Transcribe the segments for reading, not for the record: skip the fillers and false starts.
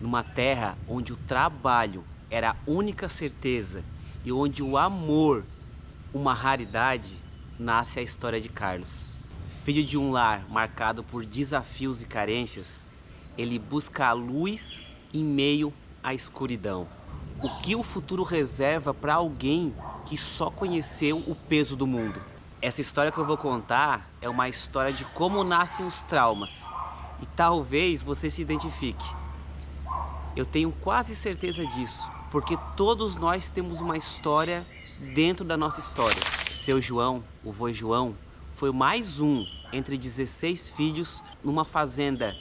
Numa terra onde o trabalho era a única certeza e onde o amor uma raridade, nasce a história de Carlos. Filho de um lar marcado por desafios e carências, ele busca a luz em meio à escuridão. O que o futuro reserva para alguém que só conheceu o peso do mundo? Essa história que eu vou contar é uma história de como nascem os traumas. E talvez você se identifique. Eu tenho quase certeza disso, porque todos nós temos uma história dentro da nossa história. Seu João, o vô João, foi mais um entre 16 filhos numa fazenda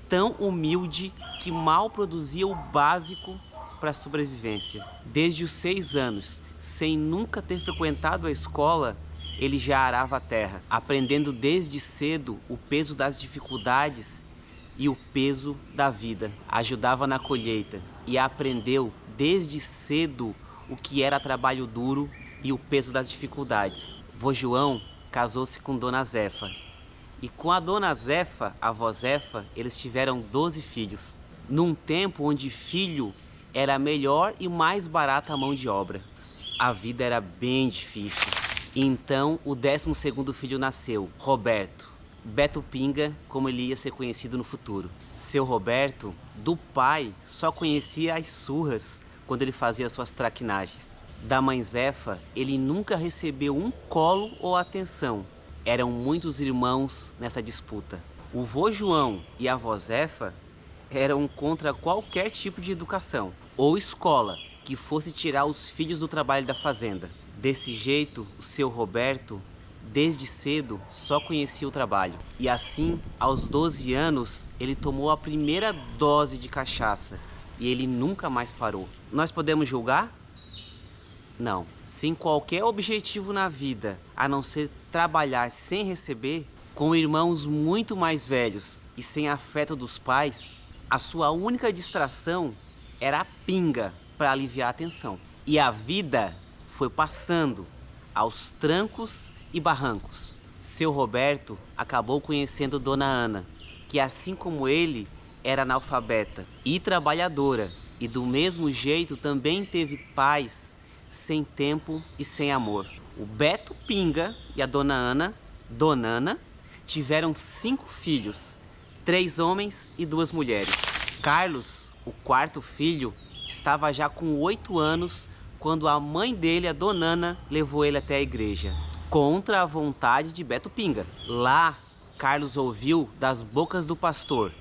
tão humilde que mal produzia o básico para a sobrevivência. Desde os 6 anos, sem nunca ter frequentado a escola, ele já arava a terra, aprendendo desde cedo o peso das dificuldades e o peso da vida. Ajudava na colheita e aprendeu desde cedo o que era trabalho duro e o peso das dificuldades. Vô João casou-se com Dona Zefa. E com a Dona Zefa, a avó Zefa, eles tiveram 12 filhos. Num tempo onde filho era a melhor e mais barata mão de obra. A vida era bem difícil. Então o 12º filho nasceu, Roberto. Beto Pinga, como ele ia ser conhecido no futuro. Seu Roberto, do pai, só conhecia as surras quando ele fazia suas traquinagens. Da mãe Zefa, ele nunca recebeu um colo ou atenção. Eram muitos irmãos nessa disputa. O vô João e a avó Zefa eram contra qualquer tipo de educação ou escola que fosse tirar os filhos do trabalho da fazenda. Desse jeito, o seu Roberto, desde cedo, só conhecia o trabalho. E assim, aos 12 anos, ele tomou a primeira dose de cachaça e ele nunca mais parou. Nós podemos julgar? Não. Sem qualquer objetivo na vida, a não ser trabalhar sem receber, com irmãos muito mais velhos e sem afeto dos pais, a sua única distração era a pinga para aliviar a tensão. E a vida foi passando aos trancos e barrancos. Seu Roberto acabou conhecendo Dona Ana, que assim como ele, era analfabeta e trabalhadora, e do mesmo jeito também teve pais sem tempo e sem amor. O Beto Pinga e a Dona Ana, tiveram 5 filhos, 3 homens e 2 mulheres. Carlos, o 4º filho, estava já com 8 anos quando a mãe dele, a Dona Ana, levou ele até a igreja, contra a vontade de Beto Pinga. Lá, Carlos ouviu das bocas do pastor: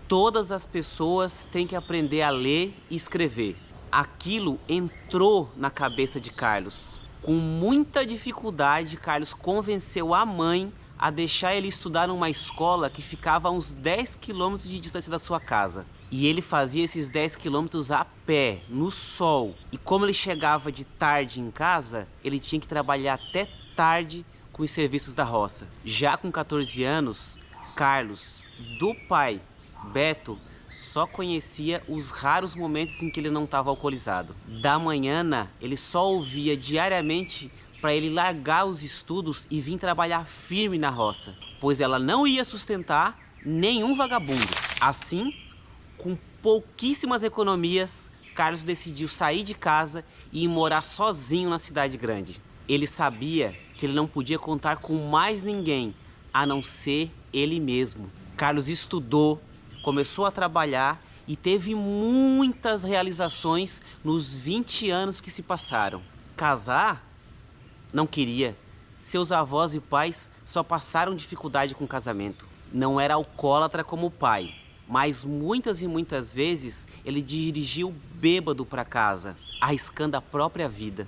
todas as pessoas têm que aprender a ler e escrever. Aquilo entrou na cabeça de Carlos. Com muita dificuldade, Carlos convenceu a mãe a deixar ele estudar numa escola que ficava a uns 10 quilômetros de distância da sua casa. E ele fazia esses 10 quilômetros a pé, no sol. E como ele chegava de tarde em casa, ele tinha que trabalhar até tarde com os serviços da roça. Já com 14 anos, Carlos, do pai, Beto, só conhecia os raros momentos em que ele não estava alcoolizado. Da manhã, ele só ouvia diariamente para ele largar os estudos e vir trabalhar firme na roça, pois ela não ia sustentar nenhum vagabundo. Assim, com pouquíssimas economias, Carlos decidiu sair de casa e ir morar sozinho na cidade grande. Ele sabia que ele não podia contar com mais ninguém, a não ser ele mesmo. Carlos estudou, começou a trabalhar e teve muitas realizações nos 20 anos que se passaram. Casar? Não queria. Seus avós e pais só passaram dificuldade com o casamento. Não era alcoólatra como o pai, mas muitas e muitas vezes ele dirigiu bêbado para casa, arriscando a própria vida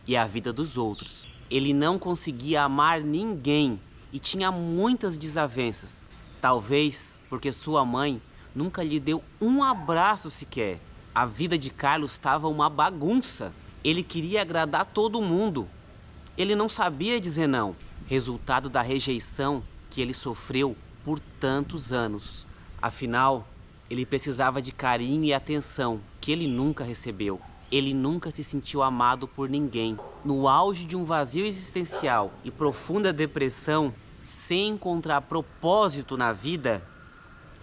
e a vida dos outros. Ele não conseguia amar ninguém e tinha muitas desavenças. Talvez porque sua mãe nunca lhe deu um abraço sequer. A vida de Carlos estava uma bagunça. Ele queria agradar todo mundo. Ele não sabia dizer não. Resultado da rejeição que ele sofreu por tantos anos. Afinal, ele precisava de carinho e atenção que ele nunca recebeu. Ele nunca se sentiu amado por ninguém. No auge de um vazio existencial e profunda depressão, sem encontrar propósito na vida,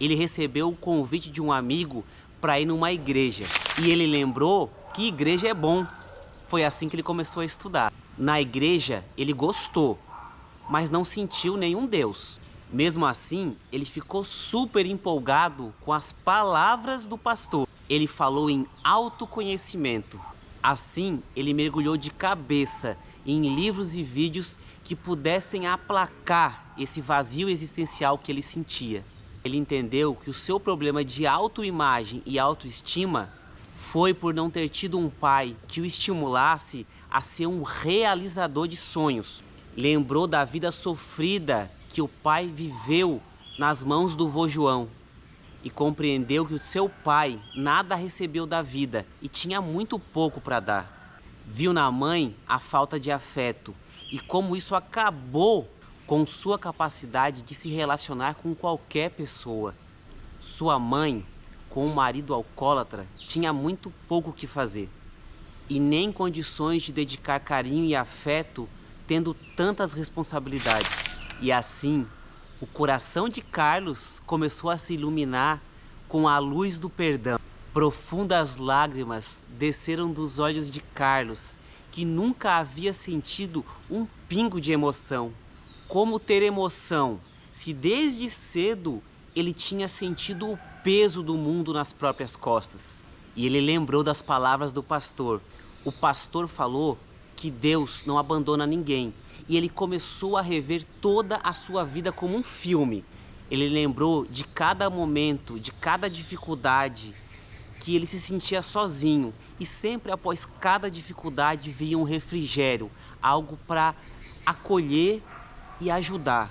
ele recebeu o convite de um amigo para ir numa igreja. E ele lembrou que igreja é bom. Foi assim que ele começou a estudar. Na igreja, ele gostou, mas não sentiu nenhum Deus. Mesmo assim, ele ficou super empolgado com as palavras do pastor. Ele falou em autoconhecimento. Assim, ele mergulhou de cabeça em livros e vídeos que pudessem aplacar esse vazio existencial que ele sentia. Ele entendeu que o seu problema de autoimagem e autoestima foi por não ter tido um pai que o estimulasse a ser um realizador de sonhos. Lembrou da vida sofrida que o pai viveu nas mãos do vô João e compreendeu que o seu pai nada recebeu da vida e tinha muito pouco para dar. Viu na mãe a falta de afeto e como isso acabou com sua capacidade de se relacionar com qualquer pessoa. Sua mãe, com um marido alcoólatra, tinha muito pouco o que fazer e nem condições de dedicar carinho e afeto tendo tantas responsabilidades. E assim, o coração de Carlos começou a se iluminar com a luz do perdão. Profundas lágrimas desceram dos olhos de Carlos, que nunca havia sentido um pingo de emoção. Como ter emoção, se desde cedo ele tinha sentido o peso do mundo nas próprias costas? E ele lembrou das palavras do pastor. O pastor falou que Deus não abandona ninguém. E ele começou a rever toda a sua vida como um filme. Ele lembrou de cada momento, de cada dificuldade, que ele se sentia sozinho. E sempre após cada dificuldade vinha um refrigério, algo para acolher e ajudar.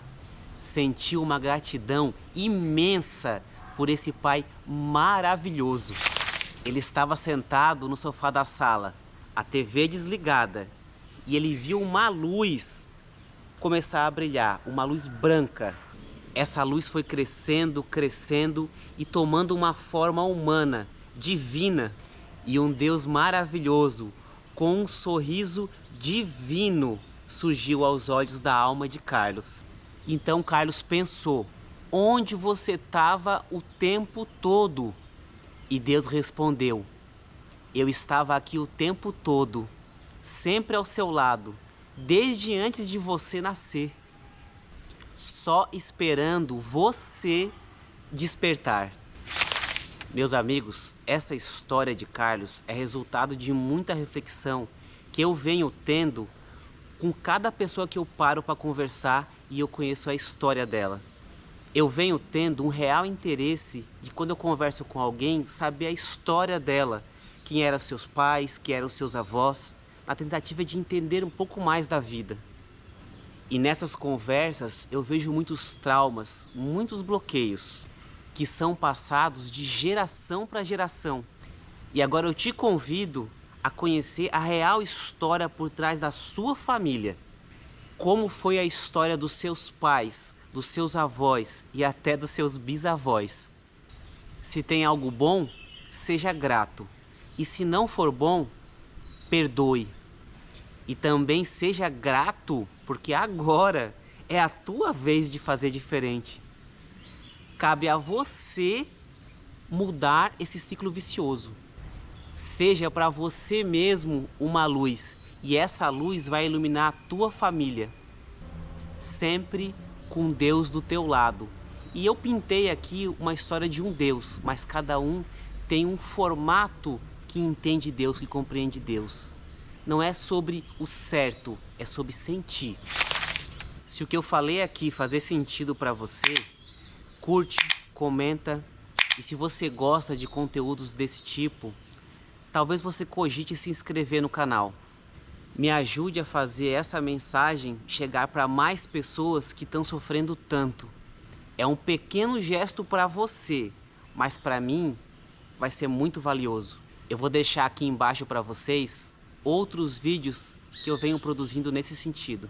Sentiu uma gratidão imensa por esse pai maravilhoso. Ele estava sentado no sofá da sala, a TV desligada, e ele viu uma luz começar a brilhar, uma luz branca. Essa luz foi crescendo, crescendo e tomando uma forma humana, divina, e um Deus maravilhoso, com um sorriso divino, surgiu aos olhos da alma de Carlos. Então Carlos pensou: onde você estava o tempo todo? E Deus respondeu: eu estava aqui o tempo todo, sempre ao seu lado, desde antes de você nascer, só esperando você despertar. Meus amigos, essa história de Carlos é resultado de muita reflexão que eu venho tendo com cada pessoa que eu paro para conversar e eu conheço a história dela. Eu venho tendo um real interesse de, quando eu converso com alguém, saber a história dela, quem eram seus pais, quem eram seus avós, na tentativa de entender um pouco mais da vida. E nessas conversas eu vejo muitos traumas, muitos bloqueios, que são passados de geração para geração. E agora eu te convido a conhecer a real história por trás da sua família. Como foi a história dos seus pais, dos seus avós e até dos seus bisavós. Se tem algo bom, seja grato. E se não for bom, perdoe. E também seja grato, porque agora é a tua vez de fazer diferente. Cabe a você mudar esse ciclo vicioso. Seja para você mesmo uma luz, e essa luz vai iluminar a tua família, sempre com Deus do teu lado. E eu pintei aqui uma história de um Deus, mas cada um tem um formato que entende Deus, que compreende Deus. Não é sobre o certo, é sobre sentir. Se o que eu falei aqui fazer sentido para você, curte, comenta, e se você gosta de conteúdos desse tipo, talvez você cogite se inscrever no canal. Me ajude a fazer essa mensagem chegar para mais pessoas que estão sofrendo tanto. É um pequeno gesto para você, mas para mim vai ser muito valioso. Eu vou deixar aqui embaixo para vocês outros vídeos que eu venho produzindo nesse sentido.